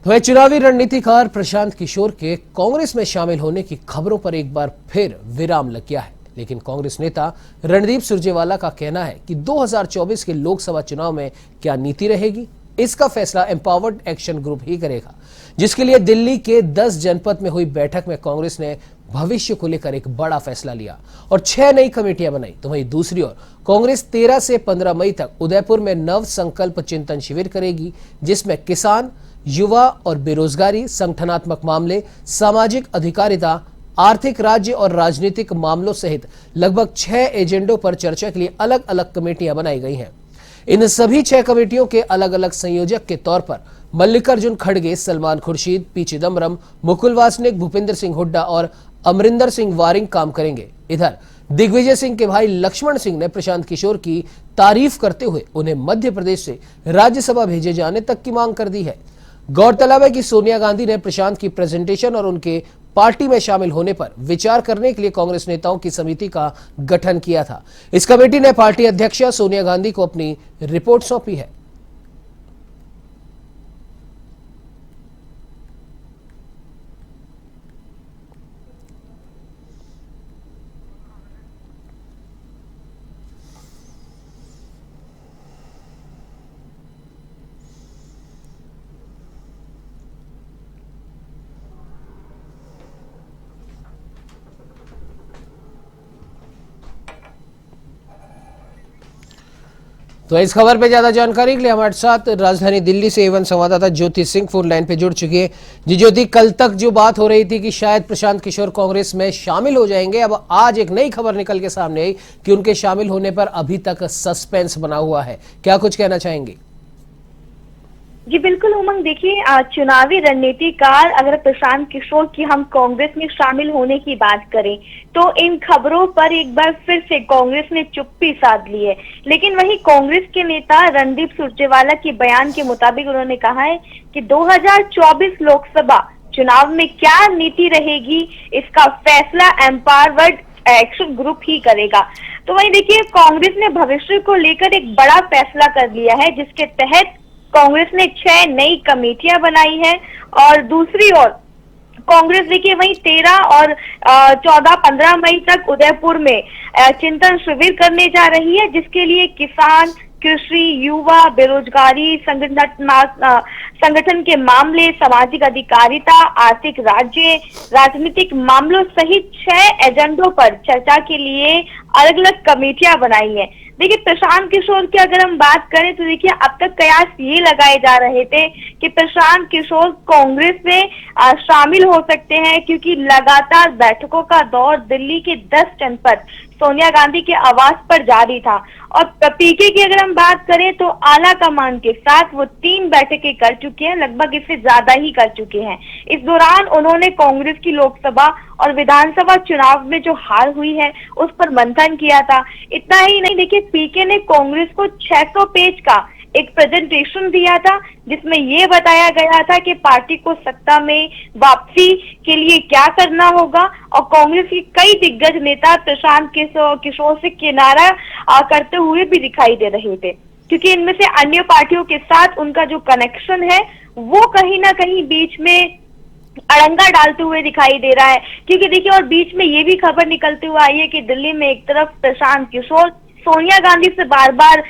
तो वह चुनावी रणनीतिकार प्रशांत किशोर के कांग्रेस में शामिल होने की खबरों पर एक बार फिर विराम लग गया है। लेकिन कांग्रेस नेता रणदीप सुरजेवाला का कहना है कि 2024 के लोकसभा चुनाव में क्या नीति रहेगी, इसका फैसला एम्पावर्ड एक्शन ग्रुप ही करेगा, जिसके लिए दिल्ली के 10 जनपद में हुई बैठक में कांग्रेस ने भविष्य को लेकर एक बड़ा फैसला लिया और 6 नई कमेटियां बनाई। तो वहीं दूसरी ओर कांग्रेस 13 से 15 मई तक उदयपुर में नव संकल्प चिंतन शिविर करेगी, जिसमें किसान, युवा और बेरोजगारी, संगठनात्मक मामले, सामाजिक अधिकारिता, आर्थिक, राज्य और राजनीतिक मामलों सहित लगभग 6 एजेंडों पर चर्चा के लिए अलग अलग कमेटियां बनाई गई हैं। इन सभी 6 कमेटियों के अलग अलग संयोजक के तौर पर मल्लिकार्जुन खड़गे, सलमान खुर्शीद, पी चिदम्बरम, मुकुल वासनिक, भूपेंद्र सिंह हुड्डा और अमरिंदर सिंह वारिंग काम करेंगे। इधर दिग्विजय सिंह के भाई लक्ष्मण सिंह ने प्रशांत किशोर की तारीफ करते हुए उन्हें मध्य प्रदेश से राज्यसभा भेजे जाने तक की मांग कर दी है। गौरतलब है कि सोनिया गांधी ने प्रशांत की प्रेजेंटेशन और उनके पार्टी में शामिल होने पर विचार करने के लिए कांग्रेस नेताओं की समिति का गठन किया था। इस कमेटी ने पार्टी अध्यक्ष सोनिया गांधी को अपनी रिपोर्ट सौंपी है। तो इस खबर पे ज्यादा जानकारी के लिए हमारे साथ राजधानी दिल्ली से एवं संवाददाता ज्योति सिंह फोन लाइन पे जुड़ चुकी है। जी ज्योति, कल तक जो बात हो रही थी कि शायद प्रशांत किशोर कांग्रेस में शामिल हो जाएंगे, अब आज एक नई खबर निकल के सामने आई कि उनके शामिल होने पर अभी तक सस्पेंस बना हुआ है। क्या कुछ कहना चाहेंगे? जी बिल्कुल उमंग, देखिए चुनावी रणनीतिकार अगर प्रशांत किशोर की हम कांग्रेस में शामिल होने की बात करें तो इन खबरों पर एक बार फिर से कांग्रेस ने चुप्पी साध ली है। लेकिन वहीं कांग्रेस के नेता रणदीप सुरजेवाला के बयान के मुताबिक उन्होंने कहा है कि 2024 लोकसभा चुनाव में क्या नीति रहेगी, इसका फैसला एम्पावर्ड एक्शन ग्रुप ही करेगा। तो वहीं देखिए कांग्रेस ने भविष्य को लेकर एक बड़ा फैसला कर लिया है, जिसके तहत कांग्रेस ने 6 नई कमेटियां बनाई है। और दूसरी ओर कांग्रेस देखिए वहीं 13 और 14-15 मई तक उदयपुर में चिंतन शिविर करने जा रही है, जिसके लिए किसान, कृषि, युवा, बेरोजगारी, संगठन के मामले, सामाजिक अधिकारिता, आर्थिक, राज्य, राजनीतिक मामलों सहित 6 एजेंडों पर चर्चा के लिए अलग अलग कमेटियां बनाई है। देखिए प्रशांत किशोर की अगर हम बात करें तो देखिए अब तक कयास ये लगाए जा रहे थे कि प्रशांत किशोर कांग्रेस में शामिल हो सकते हैं, क्योंकि लगातार बैठकों का दौर दिल्ली के 10 जनपद सोनिया गांधी के आवास पर जारी था। और पीके की अगर हम बात करें तो आला कमान के साथ वो 3 बैठकें कर चुके हैं, लगभग इससे ज्यादा ही कर चुके हैं। इस दौरान उन्होंने कांग्रेस की लोकसभा और विधानसभा चुनाव में जो हार हुई है उस पर मंथन किया था। इतना ही नहीं, देखिए पीके ने कांग्रेस को 600 पेज का एक प्रेजेंटेशन दिया था, जिसमें ये बताया गया था कि पार्टी को सत्ता में वापसी के लिए क्या करना होगा। और कांग्रेस के कई दिग्गज नेता प्रशांत किशोर से किनारा करते हुए भी दिखाई दे रहे थे, क्योंकि इनमें से अन्य पार्टियों के साथ उनका जो कनेक्शन है वो कहीं ना कहीं बीच में अड़ंगा डालते हुए दिखाई दे रहा है। क्योंकि देखिए और बीच में ये भी खबर निकलते हुए आई है कि दिल्ली में एक तरफ प्रशांत किशोर सोनिया गांधी से बार बार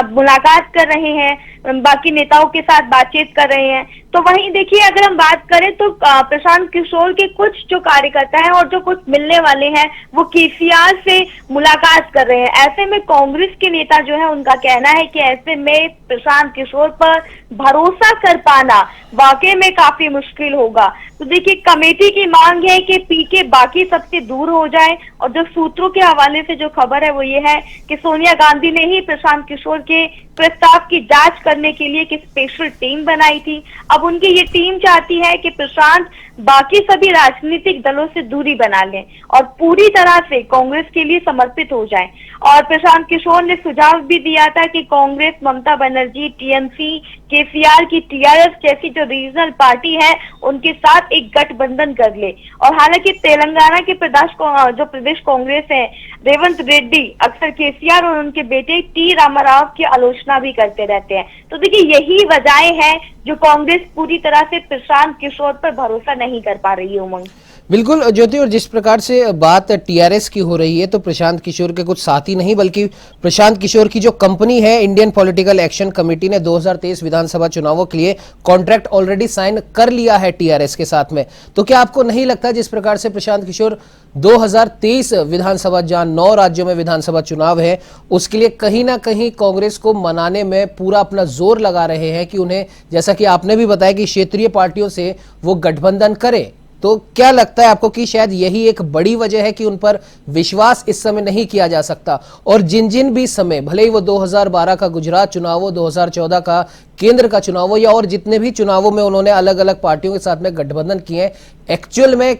मुलाकात कर रहे हैं, बाकी नेताओं के साथ बातचीत कर रहे हैं। तो वहीं देखिए अगर हम बात करें तो प्रशांत किशोर के कुछ जो कार्यकर्ता हैं और जो कुछ मिलने वाले हैं वो केसीआर से मुलाकात कर रहे हैं। ऐसे में कांग्रेस के नेता जो है उनका कहना है कि ऐसे में प्रशांत किशोर पर भरोसा कर पाना वाकई में काफी मुश्किल होगा। तो देखिए कमेटी की मांग है कि पीके बाकी सबसे दूर हो जाए। और जो सूत्रों के हवाले से जो खबर है वो ये है कि सोनिया गांधी ने ही प्रशांत किशोर के प्रस्ताव की जांच करने के लिए एक स्पेशल टीम बनाई थी। अब उनकी ये टीम चाहती है कि प्रशांत बाकी सभी राजनीतिक दलों से दूरी बना लें और पूरी तरह से कांग्रेस के लिए समर्पित हो जाएं। और प्रशांत किशोर ने सुझाव भी दिया था कि कांग्रेस, ममता बनर्जी, टीएमसी, केसीआर की टीआरएस जैसी जो रीजनल पार्टी है उनके साथ एक गठबंधन कर ले। और हालांकि तेलंगाना के प्रदेश कांग्रेस है, रेवंत रेड्डी अक्सर केसीआर और उनके बेटे टी रामाराव की आलोचना भी करते रहते हैं। तो देखिए यही वजह है जो कांग्रेस पूरी तरह से प्रशांत किशोर पर भरोसा नहीं कर पा रही है उमंग। बिल्कुल ज्योति, और जिस प्रकार से बात टीआरएस की हो रही है तो प्रशांत किशोर के कुछ साथी नहीं बल्कि प्रशांत किशोर की जो कंपनी है इंडियन पॉलिटिकल एक्शन कमेटी ने 2023 विधानसभा चुनावों के लिए कॉन्ट्रैक्ट ऑलरेडी साइन कर लिया है टीआरएस के साथ में। तो क्या आपको नहीं लगता जिस प्रकार से प्रशांत किशोर 2023 विधानसभा, जहां 9 राज्यों में विधानसभा चुनाव है, उसके लिए कहीं ना कहीं कांग्रेस को मनाने में पूरा अपना जोर लगा रहे हैं कि उन्हें, जैसा कि आपने भी बताया, कि क्षेत्रीय पार्टियों से वो गठबंधन करें? तो क्या लगता है आपको कि शायद यही एक बड़ी वजह है कि उन पर विश्वास इस समय नहीं किया जा सकता? और जिन जिन भी समय, भले ही वो 2012 का गुजरात चुनाव हो, 2014 का केंद्र का चुनाव हो, या और जितने भी चुनावों में उन्होंने अलग अलग पार्टियों के साथ में गठबंधन किए हैं, एक्चुअल में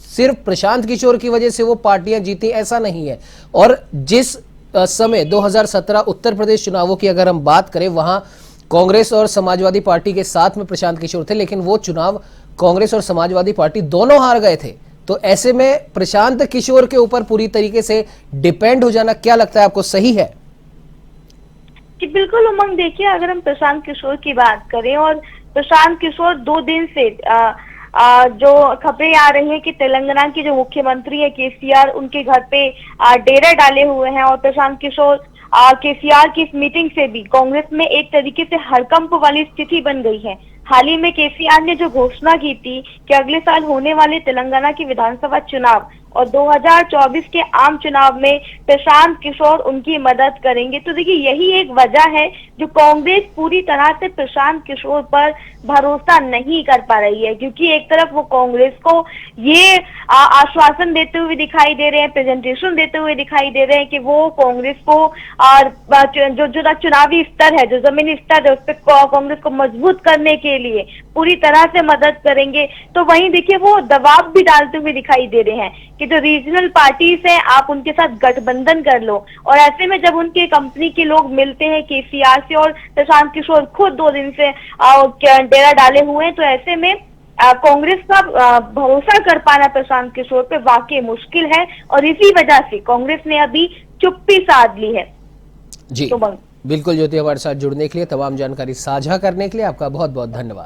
सिर्फ प्रशांत किशोर की वजह से वो पार्टियां जीती, ऐसा नहीं है। और जिस समय 2017 उत्तर प्रदेश चुनावों की अगर हम बात करें, वहां कांग्रेस और समाजवादी पार्टी के साथ में प्रशांत किशोर थे, लेकिन वो चुनाव कांग्रेस और समाजवादी पार्टी दोनों हार गए थे। तो ऐसे में प्रशांत किशोर के ऊपर पूरी तरीके से डिपेंड हो जाना, क्या लगता है आपको, सही है? कि बिल्कुल उमंग, देखिए अगर हम प्रशांत किशोर की बात करें, और प्रशांत किशोर 2 दिन से जो खबरें आ रही हैं कि तेलंगाना की जो मुख्यमंत्री है केसीआर, उनके घर पे डेरा डाले हुए हैं, और प्रशांत किशोर केसीआर की इस मीटिंग से भी कांग्रेस में एक तरीके से हड़कंप वाली स्थिति बन गई है। हाल ही में केसीआर ने जो घोषणा की थी कि अगले साल होने वाले तेलंगाना की विधानसभा चुनाव और 2024 के आम चुनाव में प्रशांत किशोर उनकी मदद करेंगे, तो देखिए यही एक वजह है जो कांग्रेस पूरी तरह से प्रशांत किशोर पर भरोसा नहीं कर पा रही है। क्योंकि एक तरफ वो कांग्रेस को ये आश्वासन देते हुए दिखाई दे रहे हैं, प्रेजेंटेशन देते हुए दिखाई दे रहे हैं कि वो कांग्रेस को और जो चुनावी स्तर है, जो जमीनी स्तर है, उस पर कांग्रेस को मजबूत करने के लिए पूरी तरह से मदद करेंगे। तो वहीं देखिए वो दबाव भी डालते हुए दिखाई दे रहे हैं कि जो रीजनल पार्टीज हैं, आप उनके साथ गठबंधन कर लो। और ऐसे में जब उनके कंपनी के लोग मिलते हैं केसीआर से, और प्रशांत किशोर खुद 2 दिन से डेरा डाले हुए हैं, तो ऐसे में कांग्रेस का भरोसा कर पाना प्रशांत किशोर पे वाकई मुश्किल है। और इसी वजह से कांग्रेस ने अभी चुप्पी साध ली है। जी तो बिल्कुल ज्योति, हमारे साथ जुड़ने के लिए, तमाम जानकारी साझा करने के लिए आपका बहुत बहुत धन्यवाद।